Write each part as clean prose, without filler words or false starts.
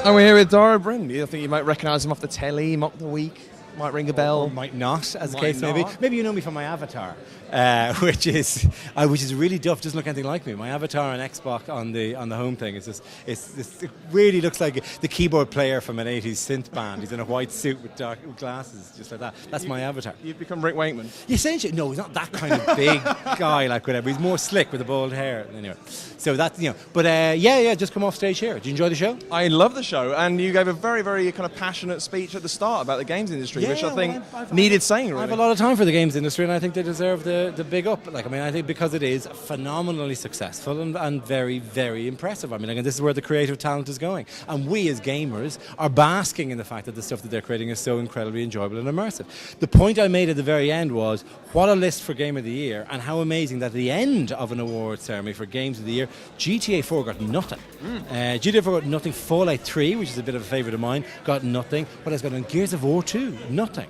And we're here with Dara Bryn. I think you might recognise him off the telly, Mock the Week. Might ring a bell. Or might not, as the Might case may be. not. Maybe you know me from my avatar, which is really duff. Doesn't look anything like me. My avatar on Xbox on the home thing is just it really looks like the keyboard player from an 80s synth band. He's in a white suit with dark glasses, just like that. That's my avatar. You've become Rick Wakeman. Essentially, no, he's not that kind of big guy like whatever. He's more slick with the bald hair. Anyway, so that's But yeah, just come off stage here. Did you enjoy the show? I love the show, and you gave a very, very kind of passionate speech at the start about the games industry, which I think needed saying. Really, I have a lot of time for the games industry, and I think they deserve the big up. I think because it is phenomenally successful and very, very impressive. This is where the creative talent is going, and we as gamers are basking in the fact that the stuff that they're creating is so incredibly enjoyable and immersive. The point I made at the very end was, what a list for Game of the Year, and how amazing that at the end of an award ceremony for Games of the Year, GTA 4 got nothing. GTA 4 got nothing. Fallout 3, which is a bit of a favourite of mine, got nothing. What else got on? Gears of War 2, nothing.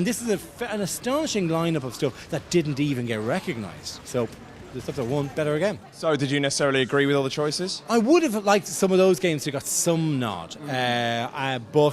This is an astonishing lineup of stuff that didn't even get recognised. So the stuff that won, better again. So did you necessarily agree with all the choices? I would have liked some of those games to have got some nod, but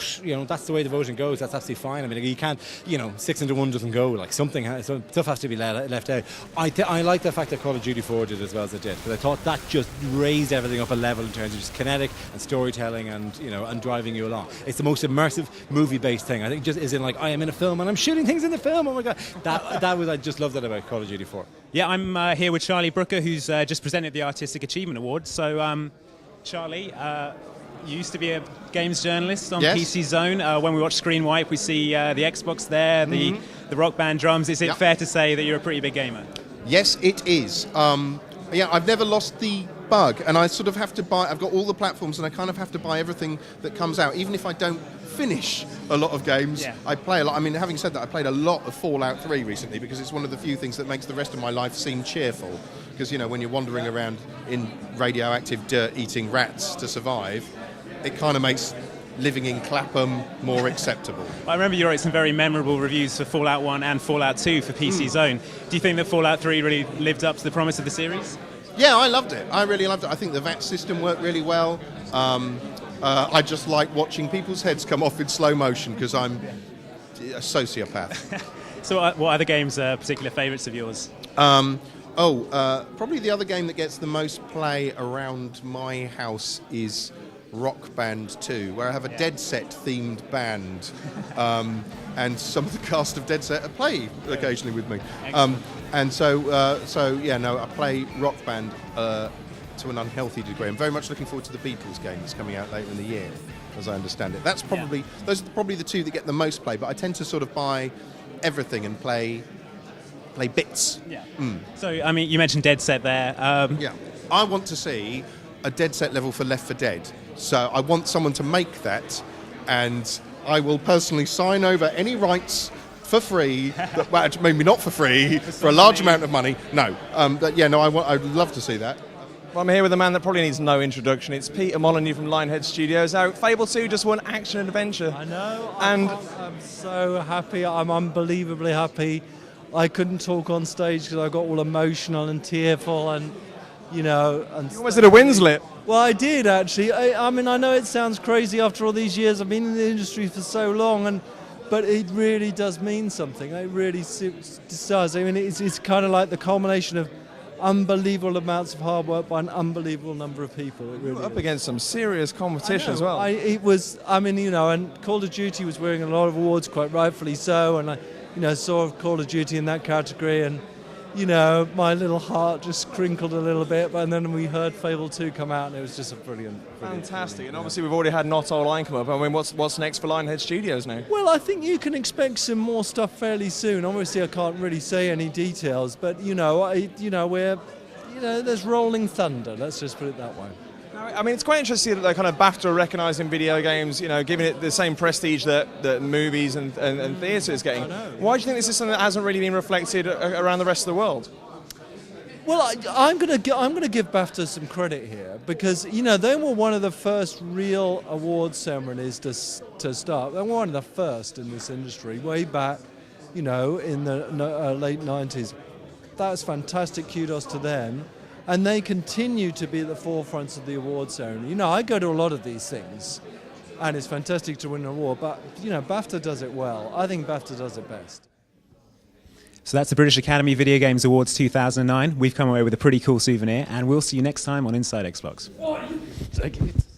that's the way the voting goes. That's absolutely fine. You can't, 6 into 1 doesn't go. So stuff has to be left out. I like the fact that Call of Duty 4 did as well as it did, because I thought that just raised everything up a level in terms of just kinetic and storytelling and driving you along. It's the most immersive movie-based thing. I think just is in I am in a film and I'm shooting things in the film. Oh my god, I just love that about Call of Duty 4. Yeah, I'm here with Charlie Brooker, who's just presented the Artistic Achievement Award. So, Charlie, you used to be a games journalist on PC Zone. When we watch Screen Wipe, we see the Xbox there, the Rock Band drums. Is it fair to say that you're a pretty big gamer? Yes, it is. I've never lost the bug, and I sort of have to buy. I've got all the platforms, and I kind of have to buy everything that comes out, even if I don't finish a lot of games. I play a lot. Having said that, I played a lot of Fallout 3 recently, because it's one of the few things that makes the rest of my life seem cheerful. Because when you're wandering around in radioactive dirt eating rats to survive, it kind of makes living in Clapham more acceptable. I remember you wrote some very memorable reviews for Fallout 1 and Fallout 2 for PC Zone. Do you think that Fallout 3 really lived up to the promise of the series? Yeah, I loved it. I really loved it. I think the VAT system worked really well. I just like watching people's heads come off in slow motion, because I'm a sociopath. So what other games are particular favourites of yours? Probably the other game that gets the most play around my house is Rock Band 2, where I have a Dead Set themed band, and some of the cast of Dead Set play occasionally with me. I play Rock Band to an unhealthy degree. I'm very much looking forward to the Beatles game that's coming out later in the year, as I understand it. Those are probably the two that get the most play, but I tend to sort of buy everything and play bits. Yeah. So, you mentioned Dead Set there. I want to see a Dead Set level for Left 4 Dead. So I want someone to make that, and I will personally sign over any rights for free. Maybe not for free, for a large amount of money. No. I'd love to see that. Well, I'm here with a man that probably needs no introduction. It's Peter Molyneux from Lionhead Studios. Now, Fable 2 just won Action and Adventure. I know. And I'm so happy. I'm unbelievably happy. I couldn't talk on stage because I got all emotional and tearful, and you almost did a Winslet. Well, I did actually. I know it sounds crazy after all these years. I've been in the industry for so long, but it really does mean something. It really does. It's kind of like the culmination of unbelievable amounts of hard work by an unbelievable number of people. It really up against some serious competition as well. And Call of Duty was winning a lot of awards, quite rightfully so, and I saw Call of Duty in that category, and my little heart just crinkled a little bit, and then we heard Fable 2 come out, and it was just a brilliant. Fantastic. And obviously we've already had Not All Line come up. What's next for Lionhead Studios now? Well, I think you can expect some more stuff fairly soon. Obviously I can't really say any details, but there's rolling thunder, let's just put it that way. It's quite interesting that they're kind of BAFTA recognising video games, giving it the same prestige that movies and theatre is getting. Why do you think this is something that hasn't really been reflected around the rest of the world? Well, I'm going to give BAFTA some credit here, because they were one of the first real award ceremonies to start. They were one of the first in this industry way back, in the late 90s. That's fantastic. Kudos to them. And they continue to be at the forefront of the award ceremony. I go to a lot of these things, and it's fantastic to win an award. But BAFTA does it well. I think BAFTA does it best. So that's the British Academy Video Games Awards 2009. We've come away with a pretty cool souvenir, and we'll see you next time on Inside Xbox. Take it.